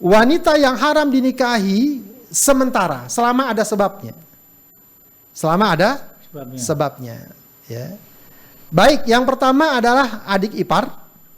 wanita yang haram dinikahi sementara, selama ada sebabnya. Selama ada sebabnya. Ya. Baik, yang pertama adalah adik ipar,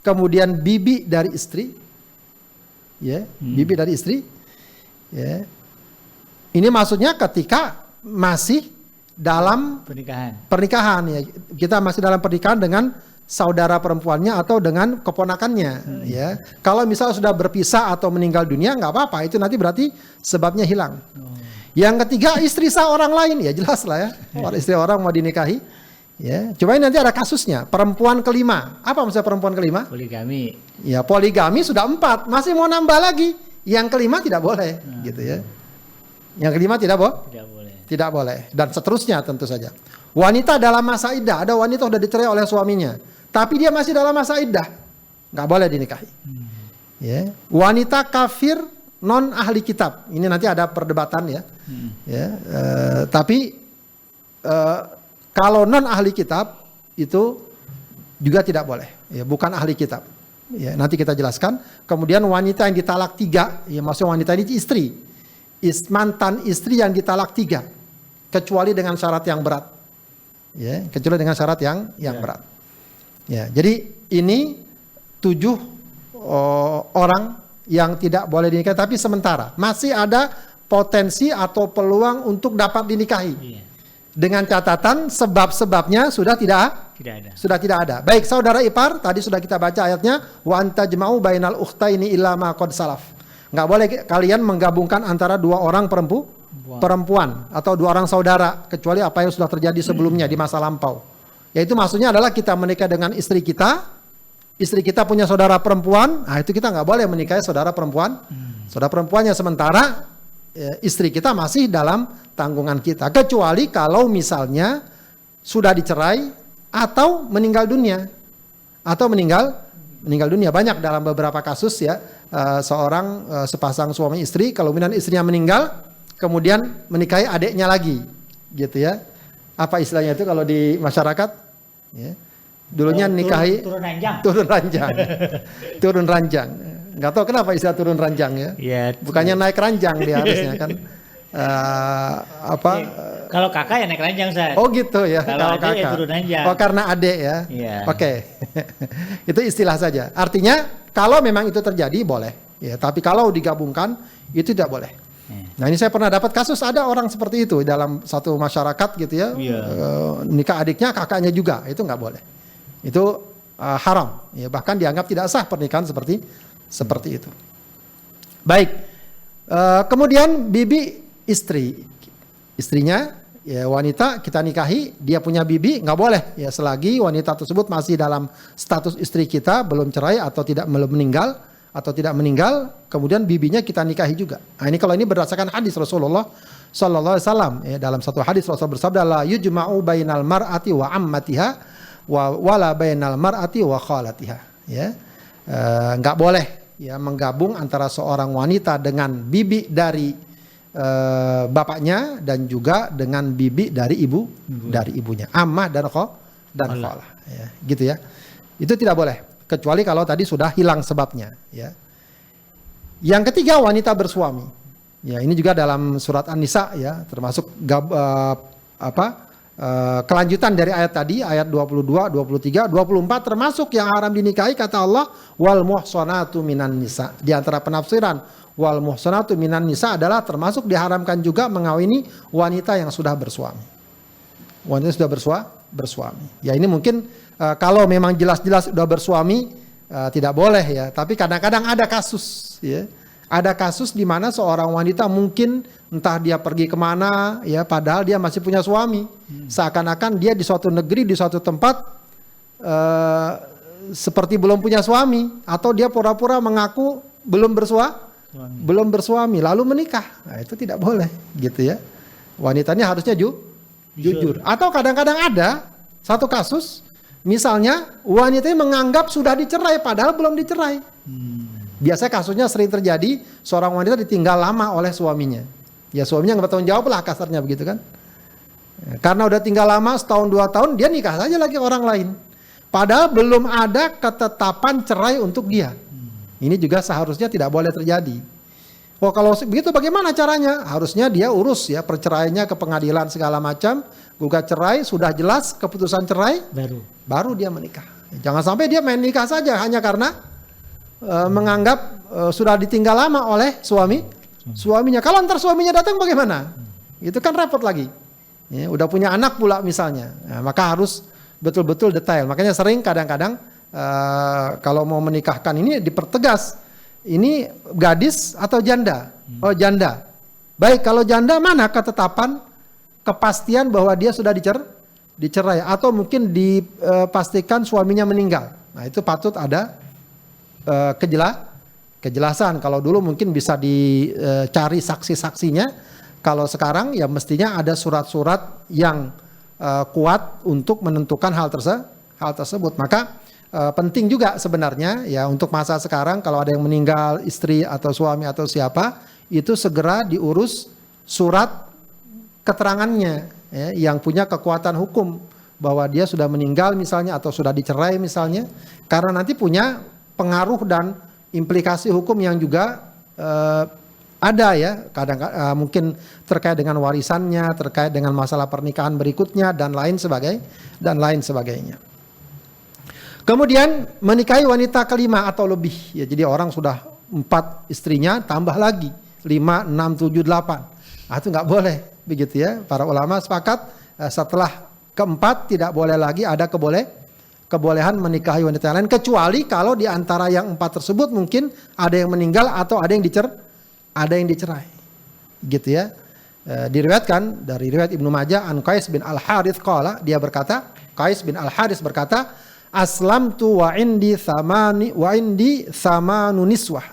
kemudian bibi dari istri. Ya, bibi dari istri. Ya. Ini maksudnya ketika masih dalam pernikahan ya. Kita masih dalam pernikahan dengan saudara perempuannya atau dengan keponakannya ya. Kalau misalnya sudah berpisah atau meninggal dunia nggak apa-apa, itu nanti berarti sebabnya hilang. Yang ketiga, istri sah orang lain, ya jelas lah ya. Istri orang mau dinikahi ya. Coba nanti ada kasusnya, perempuan kelima. Apa maksudnya perempuan kelima? Poligami. Ya, poligami sudah 4, masih mau nambah lagi. Yang kelima tidak boleh gitu ya. Yang kelima tidak boleh. Tidak boleh. Dan seterusnya tentu saja. Wanita dalam masa iddah. Ada wanita sudah dicerai oleh suaminya. Tapi dia masih dalam masa iddah. Nggak boleh dinikahi. Ya. Wanita kafir non ahli kitab. Ini nanti ada perdebatan ya. Tapi kalau non ahli kitab itu juga tidak boleh. Ya, bukan ahli kitab. Ya, nanti kita jelaskan. Kemudian wanita yang ditalak 3. Ya, maksudnya wanita ini istri. Mantan istri yang ditalak 3. Kecuali dengan syarat yang berat, ya, kecuali dengan syarat yang berat, ya. Jadi ini 7 orang yang tidak boleh dinikahi, tapi sementara masih ada potensi atau peluang untuk dapat dinikahi, dengan catatan sebab-sebabnya sudah tidak ada. Baik, saudara ipar tadi sudah kita baca ayatnya, wa antajma'u bainal ukhtaini illa ma qad salaf. Nggak boleh kalian menggabungkan antara 2 orang perempuan atau 2 orang saudara kecuali apa yang sudah terjadi sebelumnya di masa lampau. Yaitu maksudnya adalah kita menikah dengan istri kita punya saudara perempuan, nah itu kita nggak boleh menikahi saudara perempuan. Saudara perempuannya sementara istri kita masih dalam tanggungan kita, kecuali kalau misalnya sudah dicerai atau meninggal dunia. Banyak dalam beberapa kasus ya, sepasang suami istri, kalau kemudian istrinya meninggal, kemudian menikahi adiknya lagi, gitu ya. Apa istilahnya itu kalau di masyarakat? Ya. Dulunya nikahi turun ranjang. Nggak tahu kenapa istilah turun ranjang ya. Bukannya naik ranjang dia harusnya kan. Kalau kakak ya naik ranjang, Ustaz. Oh gitu ya. Kalau kakak ya turun ranjang. Oh karena adik ya. Oke. Itu istilah saja. Artinya kalau memang itu terjadi boleh. Ya, tapi kalau digabungkan itu tidak boleh. Nah ini saya pernah dapat kasus ada orang seperti itu dalam satu masyarakat gitu ya. Nikah adiknya kakaknya juga, itu nggak boleh. Itu haram. Ya, bahkan dianggap tidak sah pernikahan seperti itu. Baik. Kemudian bibi istrinya ya wanita kita nikahi, dia punya bibi, nggak boleh ya selagi wanita tersebut masih dalam status istri kita, belum cerai atau belum meninggal, kemudian bibinya kita nikahi juga. Nah, ini kalau ini berdasarkan hadis Rasulullah sallallahu alaihi wasallam ya, dalam satu hadis Rasul bersabda la yujma'u bainal mar'ati wa ammatiha wa la bainal mar'ati wa khalatiha ya. Nggak boleh ya menggabung antara seorang wanita dengan bibi dari bapaknya dan juga dengan bibi dari ibunya, ammah dan khalah ya, gitu ya. Itu tidak boleh kecuali kalau tadi sudah hilang sebabnya ya. Yang ketiga, wanita bersuami. Ya, ini juga dalam surat An-Nisa ya, termasuk kelanjutan dari ayat tadi, ayat 22, 23, 24 termasuk yang haram dinikahi kata Allah wal muhsanatu minan nisa. Di antara penafsiran wal muhsanatu minan nisa adalah termasuk diharamkan juga mengawini wanita yang sudah bersuami. Wanita yang sudah bersuami. Ya ini mungkin kalau memang jelas-jelas sudah bersuami tidak boleh ya, tapi kadang-kadang ada kasus ya. Ada kasus di mana seorang wanita mungkin entah dia pergi kemana ya, padahal dia masih punya suami. Seakan-akan dia di suatu negeri, di suatu tempat seperti belum punya suami, atau dia pura-pura mengaku belum bersuami lalu menikah. Nah, itu tidak boleh gitu ya. Wanitanya harusnya jujur. Atau kadang-kadang ada satu kasus, misalnya wanita ini menganggap sudah dicerai padahal belum dicerai. Biasanya kasusnya sering terjadi, seorang wanita ditinggal lama oleh suaminya. Ya suaminya nggak bertanggung jawab lah kasarnya begitu kan. Karena udah tinggal lama setahun 2 tahun, dia nikah saja lagi orang lain. Padahal belum ada ketetapan cerai untuk dia. Ini juga seharusnya tidak boleh terjadi. Oh kalau begitu bagaimana caranya? Harusnya dia urus ya perceraiannya ke pengadilan segala macam, gugat cerai, sudah jelas keputusan cerai, baru dia menikah. Jangan sampai dia main nikah saja hanya karena menganggap sudah ditinggal lama oleh suaminya. Kalau ntar suaminya datang bagaimana? Itu kan repot lagi. Ya, udah punya anak pula misalnya, maka harus betul-betul detail. Makanya sering kadang-kadang kalau mau menikahkan ini dipertegas. Ini gadis atau janda? Oh janda. Baik, kalau janda mana ketetapan kepastian bahwa dia sudah dicerai atau mungkin dipastikan suaminya meninggal. Nah itu patut ada kejelasan. Kalau dulu mungkin bisa dicari saksi-saksinya. Kalau sekarang ya mestinya ada surat-surat yang kuat untuk menentukan hal tersebut. Maka penting juga sebenarnya ya untuk masa sekarang kalau ada yang meninggal istri atau suami atau siapa itu segera diurus surat keterangannya ya, yang punya kekuatan hukum bahwa dia sudah meninggal misalnya atau sudah dicerai misalnya, karena nanti punya pengaruh dan implikasi hukum yang juga ada ya, kadang mungkin terkait dengan warisannya, terkait dengan masalah pernikahan berikutnya dan lain sebagainya. Kemudian menikahi wanita kelima atau lebih ya, jadi orang sudah 4 istrinya tambah lagi 5, 6, 7, 8. Itu nggak boleh begitu ya. Para ulama sepakat setelah keempat tidak boleh lagi ada kebolehan menikahi wanita lain, kecuali kalau di antara yang 4 tersebut mungkin ada yang meninggal atau ada yang dicerai. Gitu ya. Diriwayatkan dari riwayat Ibnu Majah an Qais bin Al-Harits qala, dia berkata, Qais bin Al-Harits berkata, aslamtu wa indi thamanu niswah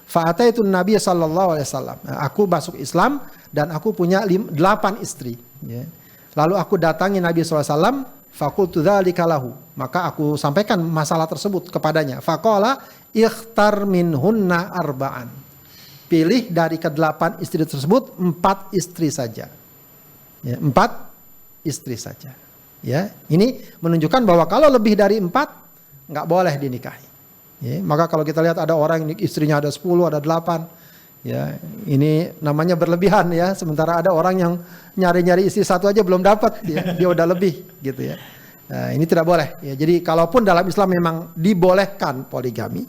fa ataitu Nabi sallallahu alaihi wasallam. Aku masuk Islam dan aku punya 8 istri ya. Lalu aku datangi Nabi sallallahu alaihi wasallam, faqultu dzalika lahu, maka aku sampaikan masalah tersebut kepadanya. Faqala ikhtar minhunna arba'an, pilih dari ke-8 istri tersebut 4 istri saja ya, 4 istri saja. Ya, ini menunjukkan bahwa kalau lebih dari 4 nggak boleh dinikahi. Ya, maka kalau kita lihat ada orang yang istrinya ada 10, ada 8, ya ini namanya berlebihan ya. Sementara ada orang yang nyari-nyari istri 1 aja belum dapat, ya, dia udah lebih, gitu ya. Nah, ini tidak boleh. Ya, jadi kalaupun dalam Islam memang dibolehkan poligami,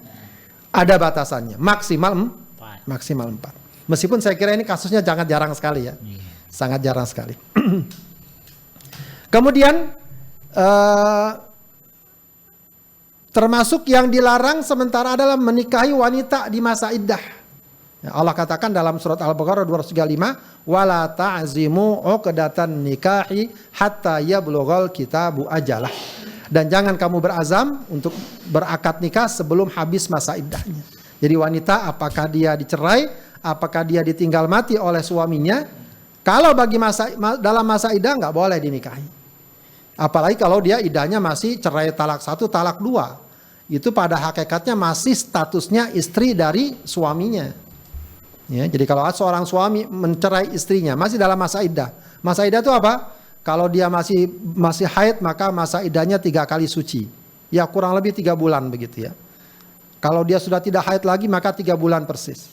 ada batasannya, maksimal 4. Meskipun saya kira ini kasusnya sangat jarang sekali ya, sangat jarang sekali. Kemudian termasuk yang dilarang sementara adalah menikahi wanita di masa iddah. Ya, Allah katakan dalam surat Al-Baqarah 235, wala ta'zimu 'uqdatan nikahi hatta yablughal kitabu ajalah. Dan jangan kamu berazam untuk berakad nikah sebelum habis masa iddahnya. Jadi wanita apakah dia dicerai, apakah dia ditinggal mati oleh suaminya, kalau bagi dalam masa iddah nggak boleh dinikahi. Apalagi kalau dia iddahnya masih cerai talak 1, talak 2. Itu pada hakikatnya masih statusnya istri dari suaminya. Ya, jadi kalau seorang suami mencerai istrinya masih dalam masa iddah. Masa iddah itu apa? Kalau dia masih haid maka masa iddahnya 3 kali suci. Ya kurang lebih 3 bulan begitu ya. Kalau dia sudah tidak haid lagi maka 3 bulan persis.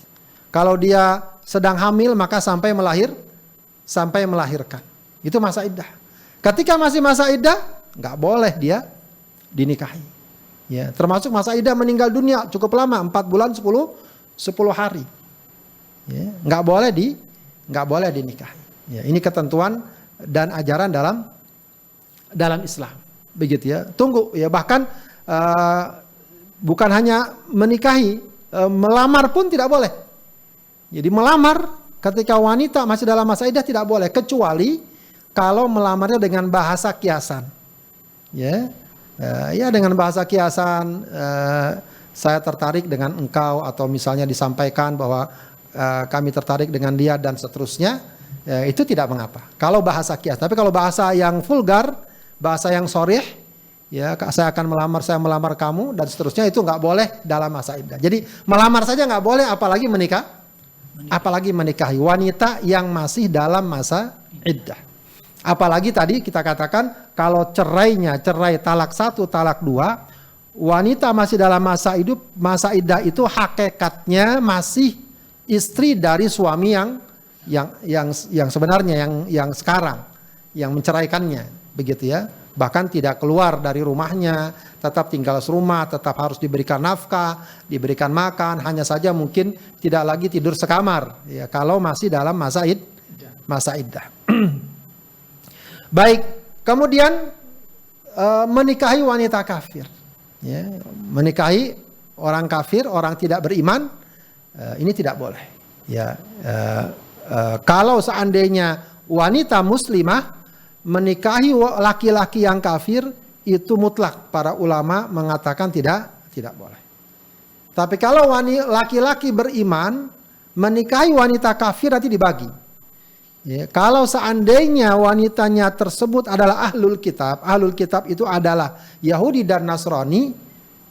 Kalau dia sedang hamil maka sampai melahirkan. Itu masa iddah. Ketika masih masa iddah, nggak boleh dia dinikahi. Ya, termasuk masa iddah meninggal dunia cukup lama, 4 bulan 10 hari. Ya, nggak boleh dinikahi. Ya, ini ketentuan dan ajaran dalam Islam. Begitu ya. Tunggu ya, bahkan bukan hanya menikahi, melamar pun tidak boleh. Jadi melamar ketika wanita masih dalam masa iddah tidak boleh, kecuali kalau melamarnya dengan bahasa kiasan, ya dengan bahasa kiasan, saya tertarik dengan engkau, atau misalnya disampaikan bahwa kami tertarik dengan dia dan seterusnya, itu tidak mengapa. Kalau bahasa kias, tapi kalau bahasa yang vulgar, bahasa yang sharih, ya saya akan melamar, saya melamar kamu dan seterusnya, itu nggak boleh dalam masa iddah. Jadi melamar saja nggak boleh, apalagi menikahi wanita yang masih dalam masa iddah. Apalagi tadi kita katakan kalau cerai talak 1, talak 2, wanita masih dalam masa iddah itu hakikatnya masih istri dari suami yang sebenarnya yang sekarang, yang menceraikannya, begitu ya. Bahkan tidak keluar dari rumahnya, tetap tinggal serumah, tetap harus diberikan nafkah, diberikan makan, hanya saja mungkin tidak lagi tidur sekamar ya kalau masih dalam masa iddah. Baik, kemudian menikahi wanita kafir. Ya, menikahi orang kafir, orang tidak beriman, ini tidak boleh. Ya, kalau seandainya wanita muslimah menikahi laki-laki yang kafir, itu mutlak para ulama mengatakan tidak boleh. Tapi kalau laki-laki beriman menikahi wanita kafir, nanti dibagi. Ya, kalau seandainya wanitanya tersebut adalah ahlul kitab itu adalah Yahudi dan Nasrani,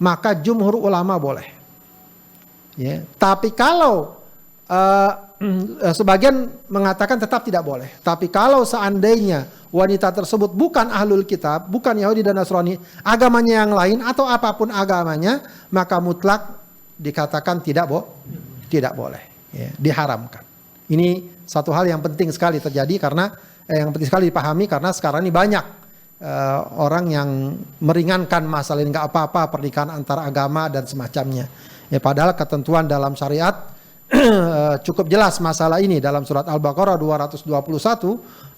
maka jumhur ulama boleh. Ya, tapi kalau sebagian mengatakan tetap tidak boleh. Tapi kalau seandainya wanita tersebut bukan ahlul kitab, bukan Yahudi dan Nasrani, agamanya yang lain atau apapun agamanya, maka mutlak dikatakan tidak boleh, ya, diharamkan. Ini satu hal yang penting sekali terjadi karena yang penting sekali dipahami karena sekarang ini banyak orang yang meringankan masalah ini, nggak apa-apa pernikahan antar agama dan semacamnya. Ya, padahal ketentuan dalam syariat cukup jelas masalah ini. Dalam surat Al-Baqarah 221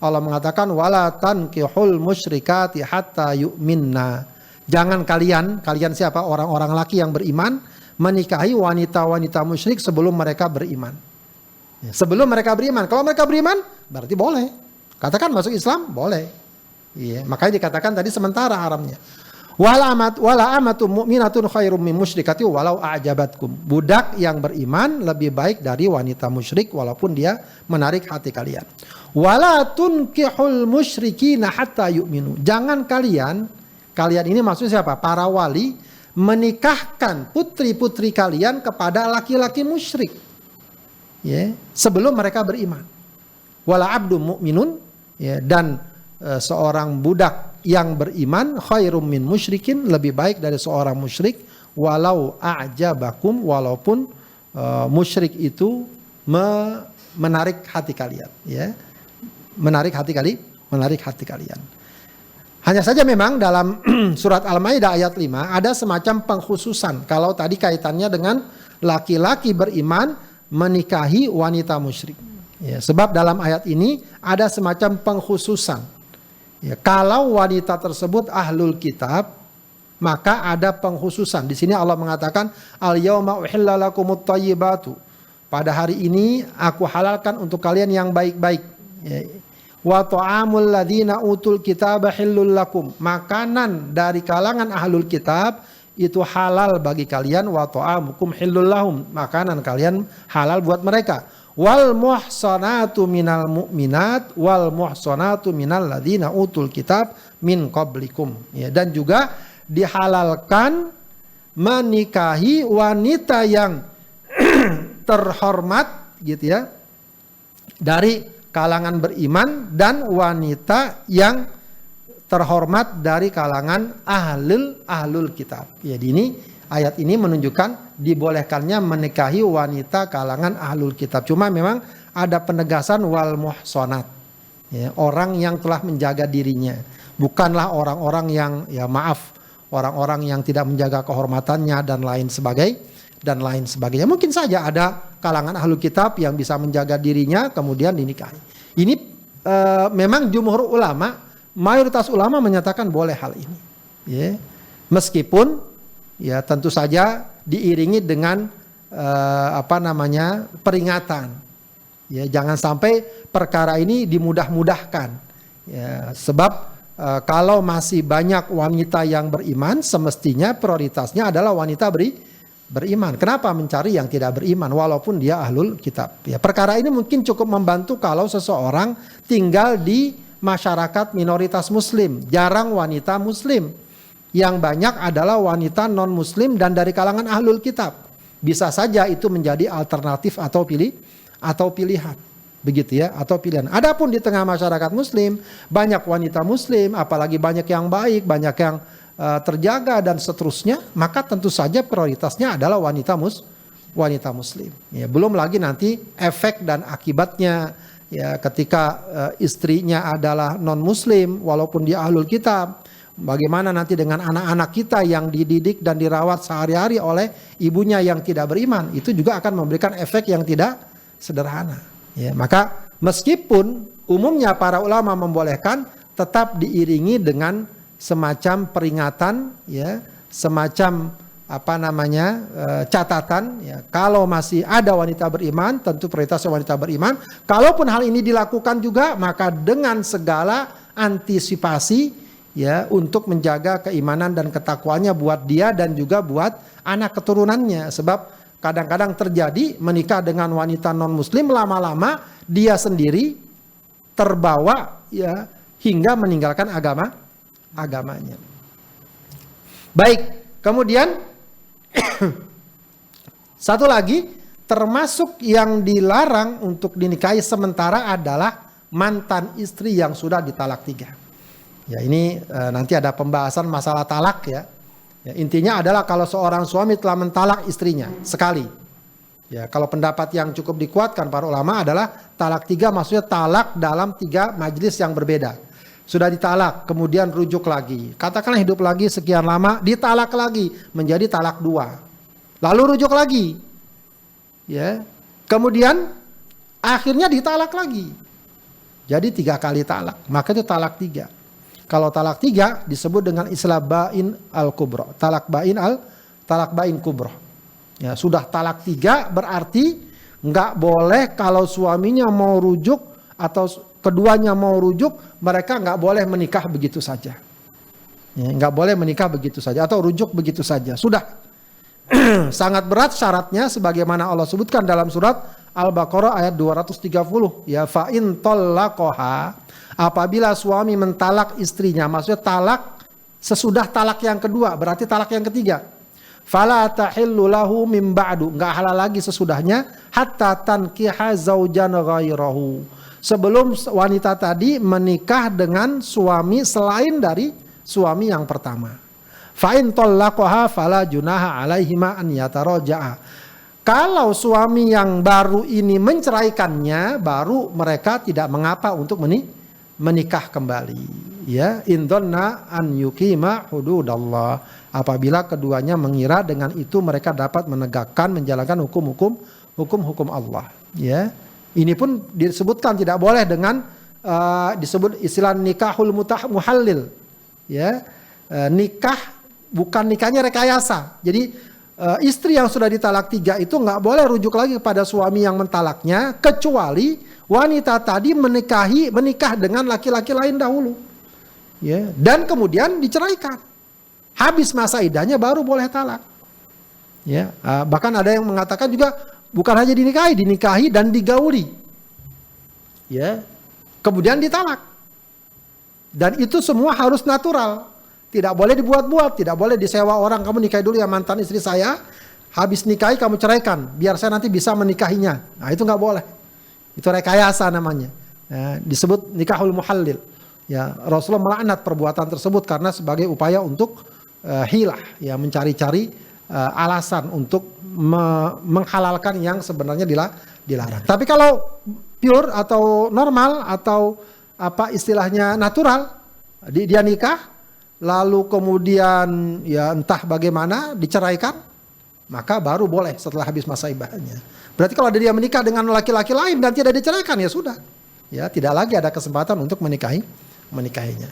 Allah mengatakan wala tankihul musyrikati hatta yu'minna. Jangan kalian siapa? Orang-orang laki yang beriman menikahi wanita-wanita musyrik sebelum mereka beriman. Ya, sebelum mereka beriman. Kalau mereka beriman berarti boleh. Katakan masuk Islam boleh. Iya, makanya dikatakan tadi sementara haramnya. Wala amatu mu'minatun khairum min musyrikati walau a'jabatkum. Budak yang beriman lebih baik dari wanita musyrik walaupun dia menarik hati kalian. Wala tunkihul musyrikina hatta yu'minu. Jangan kalian ini maksudnya siapa? Para wali menikahkan putri-putri kalian kepada laki-laki musyrik. Ya, sebelum mereka beriman. Wala abdu mu'minun, ya, dan seorang budak yang beriman khairum min musyrikin, lebih baik dari seorang musyrik walau a'jabakum, walaupun musyrik itu menarik hati kalian, ya. Menarik hati kalian. Hanya saja memang dalam surat Al-Maidah ayat 5 ada semacam pengkhususan kalau tadi kaitannya dengan laki-laki beriman menikahi wanita musyrik. Ya, sebab dalam ayat ini ada semacam pengkhususan. Ya, kalau wanita tersebut ahlul kitab, maka ada pengkhususan. Di sini Allah mengatakan, al-yauma uhilla lakumut thayyibatu. Pada hari ini aku halalkan untuk kalian yang baik-baik. Ya. Wa ta'amul ladzina utul kitaba hillul lakum. Makanan dari kalangan ahlul kitab itu halal bagi kalian, wa ta'amukum hillul lahum. Makanan kalian halal buat mereka. Wal muhsanatu minal mu'minat wal muhsanatu minal ladzina utul kitab min qablikum. Ya, dan juga dihalalkan menikahi wanita yang terhormat gitu ya dari kalangan beriman dan wanita yang terhormat dari kalangan ahlul kitab. Jadi ini ayat ini menunjukkan dibolehkannya menikahi wanita kalangan ahlul kitab. Cuma memang ada penegasan wal muhsanat. Ya, orang yang telah menjaga dirinya. Bukanlah orang-orang yang orang-orang yang tidak menjaga kehormatannya dan lain sebagainya. Mungkin saja ada kalangan ahlul kitab yang bisa menjaga dirinya kemudian dinikahi. Ini memang jumhur ulama, mayoritas ulama menyatakan boleh hal ini. Ya. Meskipun ya tentu saja diiringi dengan peringatan. Ya, jangan sampai perkara ini dimudah-mudahkan. Ya, sebab kalau masih banyak wanita yang beriman, semestinya prioritasnya adalah wanita beriman. Kenapa mencari yang tidak beriman walaupun dia ahlul kitab? Ya, perkara ini mungkin cukup membantu kalau seseorang tinggal di masyarakat minoritas muslim, jarang wanita muslim. Yang banyak adalah wanita non muslim dan dari kalangan ahlul kitab. Bisa saja itu menjadi alternatif atau pilihan. Begitu ya, atau pilihan. Adapun di tengah masyarakat muslim, banyak wanita muslim, apalagi banyak yang baik, banyak yang terjaga dan seterusnya, maka tentu saja prioritasnya adalah wanita muslim. Ya, belum lagi nanti efek dan akibatnya ya ketika istrinya adalah non muslim walaupun dia ahlul kitab. Bagaimana nanti dengan anak-anak kita yang dididik dan dirawat sehari-hari oleh ibunya yang tidak beriman, itu juga akan memberikan efek yang tidak sederhana. Ya, maka meskipun umumnya para ulama membolehkan, tetap diiringi dengan semacam peringatan, ya, semacam catatan. Ya, kalau masih ada wanita beriman, tentu prioritasnya wanita beriman. Kalaupun hal ini dilakukan juga, maka dengan segala antisipasi, ya, untuk menjaga keimanan dan ketakwaannya buat dia dan juga buat anak keturunannya. Sebab kadang-kadang terjadi menikah dengan wanita non muslim, lama-lama dia sendiri terbawa, ya, hingga meninggalkan agamanya. Baik, kemudian satu lagi termasuk yang dilarang untuk dinikahi sementara adalah mantan istri yang sudah ditalak 3. Ya, ini nanti ada pembahasan masalah talak, ya. Ya, intinya adalah kalau seorang suami telah mentalak istrinya sekali. Ya, kalau pendapat yang cukup dikuatkan para ulama adalah talak 3 maksudnya talak dalam 3 majelis yang berbeda. Sudah ditalak, kemudian rujuk lagi. Katakanlah hidup lagi sekian lama, ditalak lagi menjadi talak 2. Lalu rujuk lagi. Ya. Kemudian akhirnya ditalak lagi. Jadi 3 kali talak. Maka itu talak 3. Kalau talak 3 disebut dengan istilah bain al-kubra. Talak bain kubra. Ya, sudah talak 3 berarti nggak boleh kalau suaminya mau rujuk atau keduanya mau rujuk, mereka nggak boleh menikah begitu saja. Ya, nggak boleh menikah begitu saja atau rujuk begitu saja. Sudah sangat berat syaratnya sebagaimana Allah sebutkan dalam surat Al-Baqarah ayat 230. Ya, fa in talaqaha, apabila suami mentalak istrinya, maksudnya talak sesudah talak yang kedua, berarti talak yang ketiga. Fala tahillu lahu min ba'du, enggak halal lagi sesudahnya, hatta tankiha zaujan ghairahu. Sebelum wanita tadi menikah dengan suami selain dari suami yang pertama. Fa in talaqaha fala junaha alaihima an yataraja'a. Kalau suami yang baru ini menceraikannya, baru mereka tidak mengapa untuk menikah kembali. Ya, indonna an yuqima hududallah. Apabila keduanya mengira dengan itu mereka dapat menegakkan, menjalankan hukum-hukum Allah. Ya, ini pun disebutkan tidak boleh dengan disebut istilah nikahul muhallil. Ya, nikah bukan nikahnya rekayasa. Jadi istri yang sudah ditalak 3 itu nggak boleh rujuk lagi kepada suami yang mentalaknya, kecuali wanita tadi menikah dengan laki-laki lain dahulu, ya, dan kemudian diceraikan. Habis masa iddahnya baru boleh talak. Ya, bahkan ada yang mengatakan juga bukan hanya dinikahi dan digauli, ya, kemudian ditalak. Dan itu semua harus natural. Tidak boleh dibuat-buat, tidak boleh disewa orang. Kamu nikahi dulu ya mantan istri saya, habis nikahi kamu ceraikan, biar saya nanti bisa menikahinya. Nah, itu nggak boleh. Itu rekayasa namanya. Ya, disebut nikahul muhallil. Ya, Rasulullah melaknat perbuatan tersebut karena sebagai upaya untuk hilah, ya, mencari-cari alasan untuk menghalalkan yang sebenarnya dilarang. Tapi kalau pure atau normal atau apa istilahnya natural, dia nikah, lalu kemudian ya entah bagaimana diceraikan, maka baru boleh setelah habis masa iddahnya. Berarti kalau dia menikah dengan laki-laki lain dan tidak diceraikan, ya sudah. Ya, tidak lagi ada kesempatan untuk menikahinya.